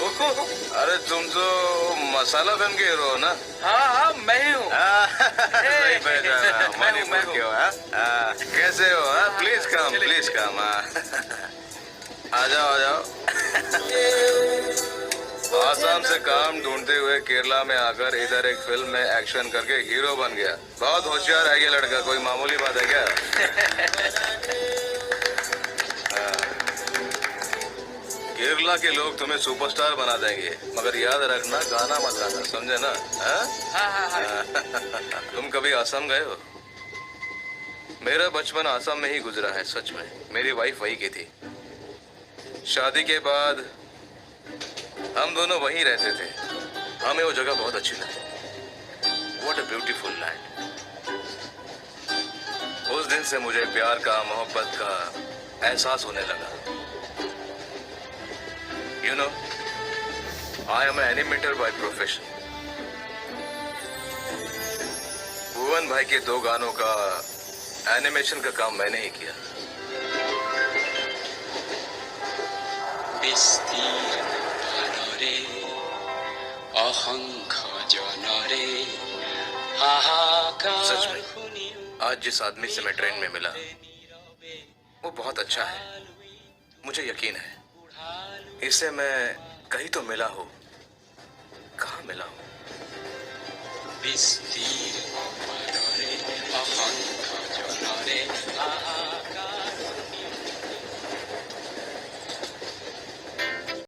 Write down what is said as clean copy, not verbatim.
अरे तुम तो मसाला फिल्म के हीरो हो ना? हाँ हाँ मैं ही हूँ। सही पहचाना, मणिपुर के हो हाँ? कैसे हो हाँ? प्लीज कम आ जाओ। आसाम से काम ढूंढते हुए केरला में आकर इधर एक फिल्म में एक्शन करके हीरो बन गया। बहुत होशियार है ये लड़का, कोई मामूली बात है क्या? केरला के लोग तुम्हें सुपरस्टार बना देंगे, मगर याद रखना गाना मत गाना, समझे ना? तुम कभी आसाम गए हो? मेरा बचपन आसाम में ही गुजरा है, सच में। मेरी वाइफ वहीं की थी। शादी के बाद हम दोनों वहीं रहते थे। हमें वो जगह बहुत अच्छी लगी। What a beautiful land। उस दिन से मुझे प्यार का, मोहब्बत का एहसास होने लगा। You know, I am an animator by profession। भुवन भाई के 2 गानों का एनिमेशन का काम मैंने ही किया। सच में आज जिस आदमी से मैं ट्रेन में मिला वो बहुत अच्छा है, मुझे यकीन है। इससे मैं कहीं तो मिला हूँ, कहाँ मिला हूँ?